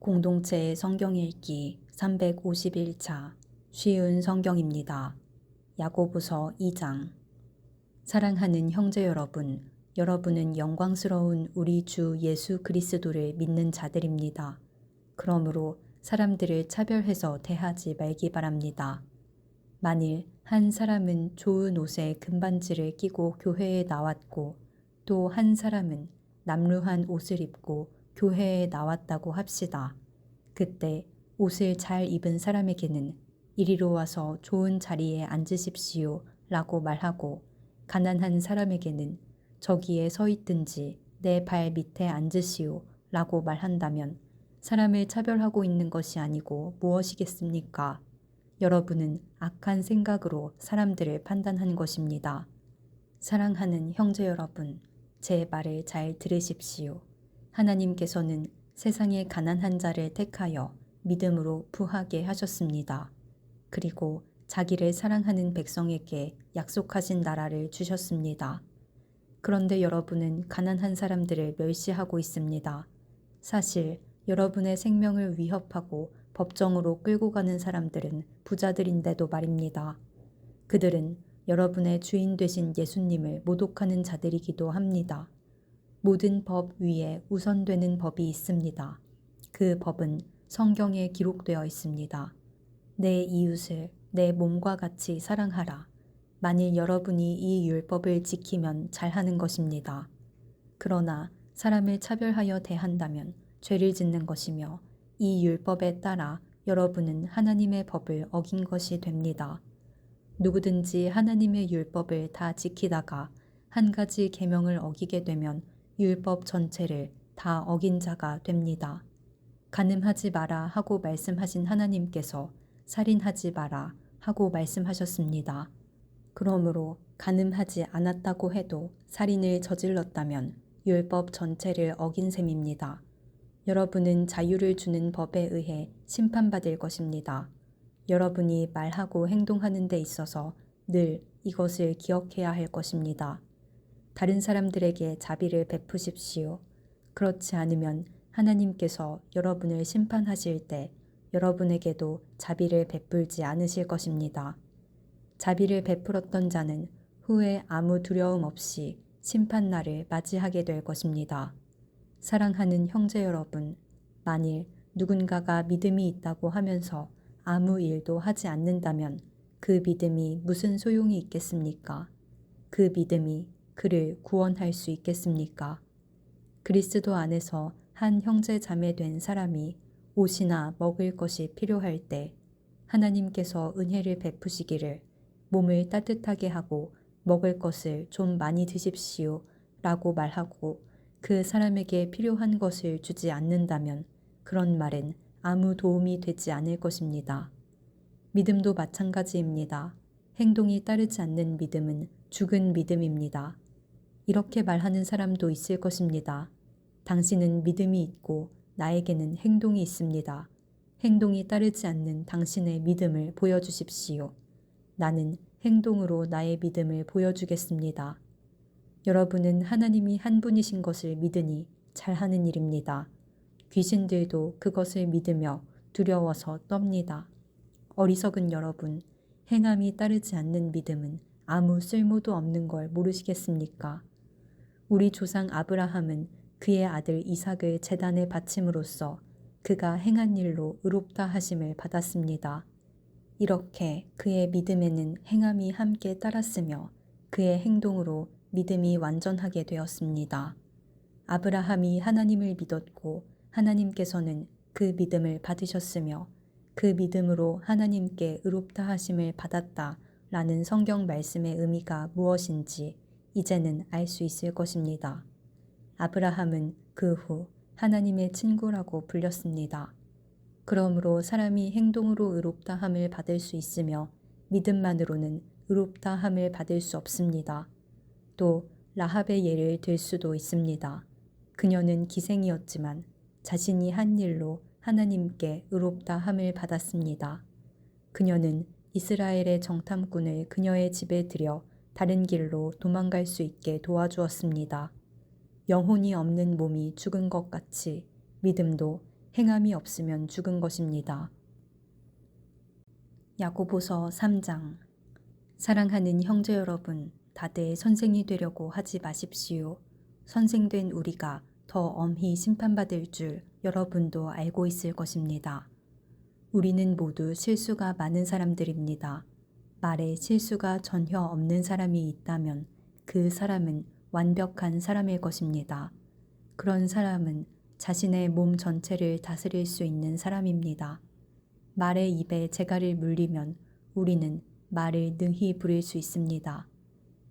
공동체의 성경 읽기 351차 쉬운 성경입니다. 야고보서 2장. 사랑하는 형제 여러분, 여러분은 영광스러운 우리 주 예수 그리스도를 믿는 자들입니다. 그러므로 사람들을 차별해서 대하지 말기 바랍니다. 만일 한 사람은 좋은 옷에 금반지를 끼고 교회에 나왔고 또 한 사람은 남루한 옷을 입고 교회에 나왔다고 합시다. 그때 옷을 잘 입은 사람에게는 이리로 와서 좋은 자리에 앉으십시오 라고 말하고, 가난한 사람에게는 저기에 서 있든지 내 발 밑에 앉으시오 라고 말한다면 사람을 차별하고 있는 것이 아니고 무엇이겠습니까? 여러분은 악한 생각으로 사람들을 판단한 것입니다. 사랑하는 형제 여러분, 제 말을 잘 들으십시오. 하나님께서는 세상의 가난한 자를 택하여 믿음으로 부하게 하셨습니다. 그리고 자기를 사랑하는 백성에게 약속하신 나라를 주셨습니다. 그런데 여러분은 가난한 사람들을 멸시하고 있습니다. 사실 여러분의 생명을 위협하고 법정으로 끌고 가는 사람들은 부자들인데도 말입니다. 그들은 여러분의 주인 되신 예수님을 모독하는 자들이기도 합니다. 모든 법 위에 우선되는 법이 있습니다. 그 법은 성경에 기록되어 있습니다. 내 이웃을 내 몸과 같이 사랑하라. 만일 여러분이 이 율법을 지키면 잘하는 것입니다. 그러나 사람을 차별하여 대한다면 죄를 짓는 것이며 이 율법에 따라 여러분은 하나님의 법을 어긴 것이 됩니다. 누구든지 하나님의 율법을 다 지키다가 한 가지 계명을 어기게 되면 율법 전체를 다 어긴 자가 됩니다. 간음하지 마라 하고 말씀하신 하나님께서 살인하지 마라 하고 말씀하셨습니다. 그러므로 간음하지 않았다고 해도 살인을 저질렀다면 율법 전체를 어긴 셈입니다. 여러분은 자유를 주는 법에 의해 심판받을 것입니다. 여러분이 말하고 행동하는 데 있어서 늘 이것을 기억해야 할 것입니다. 다른 사람들에게 자비를 베푸십시오. 그렇지 않으면 하나님께서 여러분을 심판하실 때 여러분에게도 자비를 베풀지 않으실 것입니다. 자비를 베풀었던 자는 후에 아무 두려움 없이 심판날을 맞이하게 될 것입니다. 사랑하는 형제 여러분, 만일 누군가가 믿음이 있다고 하면서 아무 일도 하지 않는다면 그 믿음이 무슨 소용이 있겠습니까? 그 믿음이 그를 구원할 수 있겠습니까? 그리스도 안에서 한 형제 자매 된 사람이 옷이나 먹을 것이 필요할 때 하나님께서 은혜를 베푸시기를 몸을 따뜻하게 하고 먹을 것을 좀 많이 드십시오 라고 말하고 그 사람에게 필요한 것을 주지 않는다면 그런 말은 아무 도움이 되지 않을 것입니다. 믿음도 마찬가지입니다. 행동이 따르지 않는 믿음은 죽은 믿음입니다. 이렇게 말하는 사람도 있을 것입니다. 당신은 믿음이 있고 나에게는 행동이 있습니다. 행동이 따르지 않는 당신의 믿음을 보여주십시오. 나는 행동으로 나의 믿음을 보여주겠습니다. 여러분은 하나님이 한 분이신 것을 믿으니 잘하는 일입니다. 귀신들도 그것을 믿으며 두려워서 떱니다. 어리석은 여러분, 행함이 따르지 않는 믿음은 아무 쓸모도 없는 걸 모르시겠습니까? 우리 조상 아브라함은 그의 아들 이삭을 제단에 바침으로써 그가 행한 일로 의롭다 하심을 받았습니다. 이렇게 그의 믿음에는 행함이 함께 따랐으며 그의 행동으로 믿음이 완전하게 되었습니다. 아브라함이 하나님을 믿었고 하나님께서는 그 믿음을 받으셨으며 그 믿음으로 하나님께 의롭다 하심을 받았다 라는 성경 말씀의 의미가 무엇인지 이제는 알 수 있을 것입니다. 아브라함은 그 후 하나님의 친구라고 불렸습니다. 그러므로 사람이 행동으로 의롭다 함을 받을 수 있으며 믿음만으로는 의롭다 함을 받을 수 없습니다. 또 라합의 예를 들 수도 있습니다. 그녀는 기생이었지만 자신이 한 일로 하나님께 의롭다 함을 받았습니다. 그녀는 이스라엘의 정탐꾼을 그녀의 집에 들여 다른 길로 도망갈 수 있게 도와주었습니다. 영혼이 없는 몸이 죽은 것 같이 믿음도 행함이 없으면 죽은 것입니다. 야고보서 3장. 사랑하는 형제 여러분, 다들 선생이 되려고 하지 마십시오. 선생된 우리가 더 엄히 심판받을 줄 여러분도 알고 있을 것입니다. 우리는 모두 실수가 많은 사람들입니다. 말에 실수가 전혀 없는 사람이 있다면 그 사람은 완벽한 사람일 것입니다. 그런 사람은 자신의 몸 전체를 다스릴 수 있는 사람입니다. 말의 입에 재갈을 물리면 우리는 말을 능히 부릴 수 있습니다.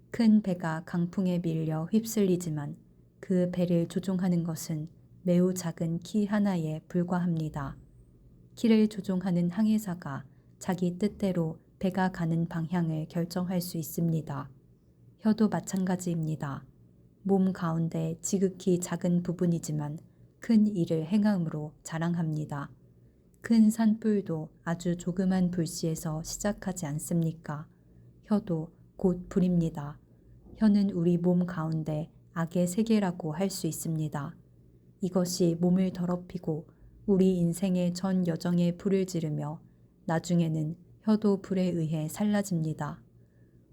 큰 배가 강풍에 밀려 휩쓸리지만 그 배를 조종하는 것은 매우 작은 키 하나에 불과합니다. 키를 조종하는 항해사가 자기 뜻대로 배가 가는 방향을 결정할 수 있습니다. 혀도 마찬가지입니다. 몸 가운데 지극히 작은 부분이지만 큰 일을 행함으로 자랑합니다. 큰 산불도 아주 조그만 불씨에서 시작하지 않습니까? 혀도 곧 불입니다. 혀는 우리 몸 가운데 악의 세계라고 할 수 있습니다. 이것이 몸을 더럽히고 우리 인생의 전 여정에 불을 지르며 나중에는 혀도 불에 의해 살라집니다.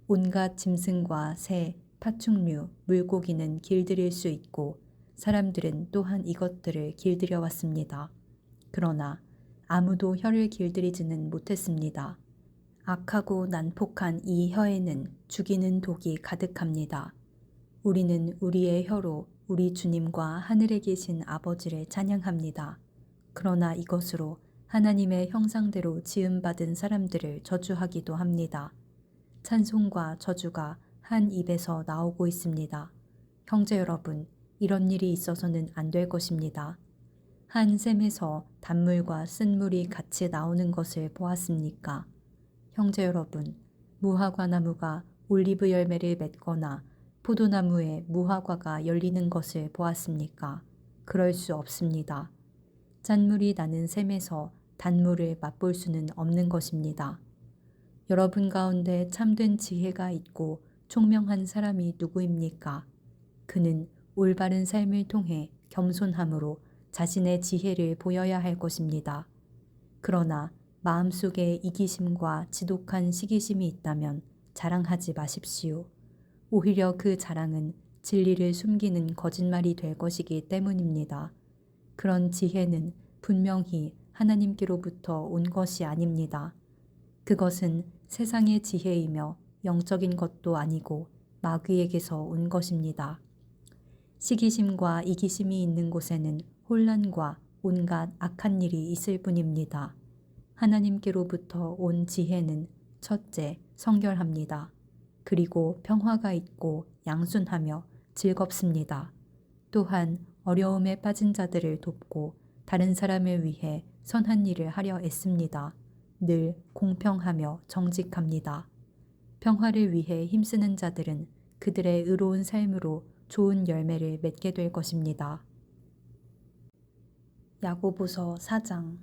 온갖 짐승과 새, 파충류, 물고기는 길들일 수 있고 사람들은 또한 이것들을 길들여 왔습니다. 그러나 아무도 혀를 길들이지는 못했습니다. 악하고 난폭한 이 혀에는 죽이는 독이 가득합니다. 우리는 우리의 혀로 우리 주님과 하늘에 계신 아버지를 찬양합니다. 그러나 이것으로 하나님의 형상대로 지음받은 사람들을 저주하기도 합니다. 찬송과 저주가 한 입에서 나오고 있습니다. 형제 여러분, 이런 일이 있어서는 안 될 것입니다. 한 샘에서 단물과 쓴물이 같이 나오는 것을 보았습니까? 형제 여러분, 무화과 나무가 올리브 열매를 맺거나 포도나무에 무화과가 열리는 것을 보았습니까? 그럴 수 없습니다. 짠물이 나는 샘에서 단물을 맛볼 수는 없는 것입니다. 여러분 가운데 참된 지혜가 있고 총명한 사람이 누구입니까? 그는 올바른 삶을 통해 겸손함으로 자신의 지혜를 보여야 할 것입니다. 그러나 마음속에 이기심과 지독한 시기심이 있다면 자랑하지 마십시오. 오히려 그 자랑은 진리를 숨기는 거짓말이 될 것이기 때문입니다. 그런 지혜는 분명히 하나님께로부터 온 것이 아닙니다. 그것은 세상의 지혜이며 영적인 것도 아니고 마귀에게서 온 것입니다. 시기심과 이기심이 있는 곳에는 혼란과 온갖 악한 일이 있을 뿐입니다. 하나님께로부터 온 지혜는 첫째, 성결합니다. 그리고 평화가 있고 양순하며 즐겁습니다. 또한 어려움에 빠진 자들을 돕고 다른 사람을 위해 선한 일을 하려 애씁니다. 늘 공평하며 정직합니다. 평화를 위해 힘쓰는 자들은 그들의 의로운 삶으로 좋은 열매를 맺게 될 것입니다. 야고보서 4장.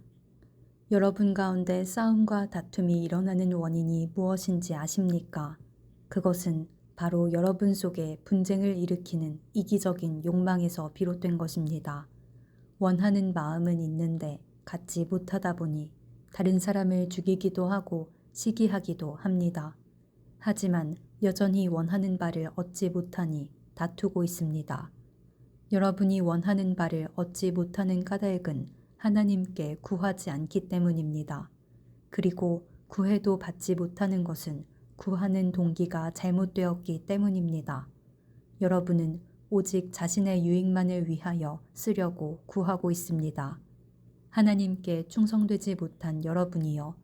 여러분 가운데 싸움과 다툼이 일어나는 원인이 무엇인지 아십니까? 그것은 바로 여러분 속에 분쟁을 일으키는 이기적인 욕망에서 비롯된 것입니다. 원하는 마음은 있는데 갖지 못하다 보니 다른 사람을 죽이기도 하고 시기하기도 합니다. 하지만 여전히 원하는 바를 얻지 못하니 다투고 있습니다. 여러분이 원하는 바를 얻지 못하는 까닭은 하나님께 구하지 않기 때문입니다. 그리고 구해도 받지 못하는 것은 구하는 동기가 잘못되었기 때문입니다. 여러분은 오직 자신의 유익만을 위하여 쓰려고 구하고 있습니다. 하나님께 충성되지 못한 여러분이여,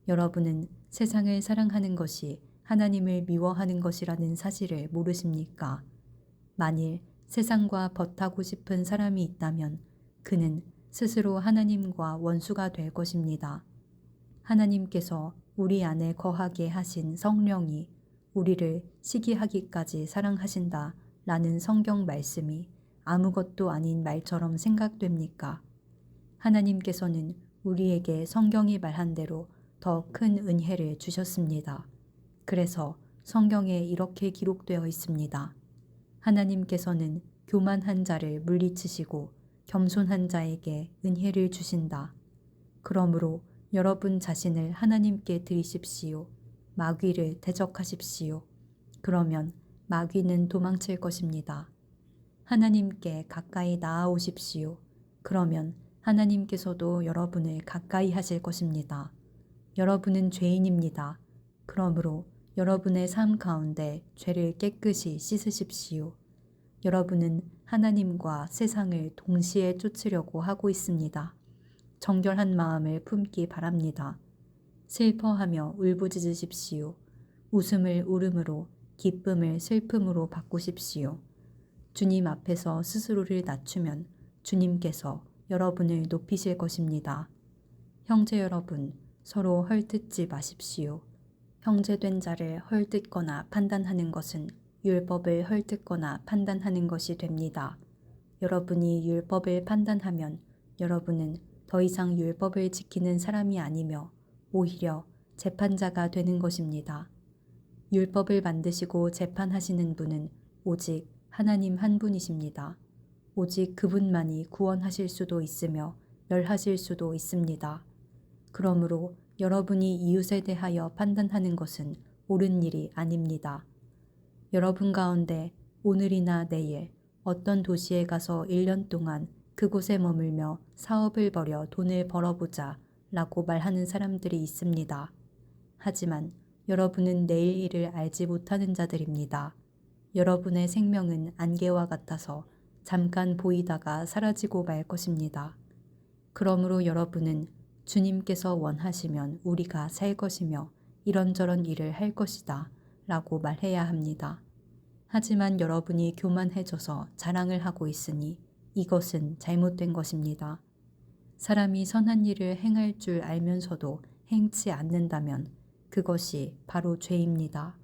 여러분은 세상을 사랑하는 것이 하나님을 미워하는 것이라는 사실을 모르십니까? 만일 세상과 벗하고 싶은 사람이 있다면 그는 스스로 하나님과 원수가 될 것입니다. 하나님께서 우리 안에 거하게 하신 성령이 우리를 시기하기까지 사랑하신다 라는 성경 말씀이 아무것도 아닌 말처럼 생각됩니까? 하나님께서는 우리에게 성경이 말한 대로 더 큰 은혜를 주셨습니다. 그래서 성경에 이렇게 기록되어 있습니다. 하나님께서는 교만한 자를 물리치시고 겸손한 자에게 은혜를 주신다. 그러므로 여러분 자신을 하나님께 드리십시오. 마귀를 대적하십시오. 그러면 마귀는 도망칠 것입니다. 하나님께 가까이 나아오십시오. 그러면 하나님께서도 여러분을 가까이 하실 것입니다. 여러분은 죄인입니다. 그러므로 여러분의 삶 가운데 죄를 깨끗이 씻으십시오. 여러분은 하나님과 세상을 동시에 쫓으려고 하고 있습니다. 정결한 마음을 품기 바랍니다. 슬퍼하며 울부짖으십시오. 웃음을 울음으로, 기쁨을 슬픔으로 바꾸십시오. 주님 앞에서 스스로를 낮추면 주님께서 여러분을 높이실 것입니다. 형제 여러분, 서로 헐뜯지 마십시오. 형제된 자를 헐뜯거나 판단하는 것은 율법을 헐뜯거나 판단하는 것이 됩니다. 여러분이 율법을 판단하면 여러분은 더 이상 율법을 지키는 사람이 아니며 오히려 재판자가 되는 것입니다. 율법을 만드시고 재판하시는 분은 오직 하나님 한 분이십니다. 오직 그분만이 구원하실 수도 있으며 멸하실 수도 있습니다. 그러므로 여러분이 이웃에 대하여 판단하는 것은 옳은 일이 아닙니다. 여러분 가운데 오늘이나 내일 어떤 도시에 가서 1년 동안 그곳에 머물며 사업을 벌여 돈을 벌어보자 라고 말하는 사람들이 있습니다. 하지만 여러분은 내일 일을 알지 못하는 자들입니다. 여러분의 생명은 안개와 같아서 잠깐 보이다가 사라지고 말 것입니다. 그러므로 여러분은 주님께서 원하시면 우리가 살 것이며 이런저런 일을 할 것이다 라고 말해야 합니다. 하지만 여러분이 교만해져서 자랑을 하고 있으니 이것은 잘못된 것입니다. 사람이 선한 일을 행할 줄 알면서도 행치 않는다면 그것이 바로 죄입니다.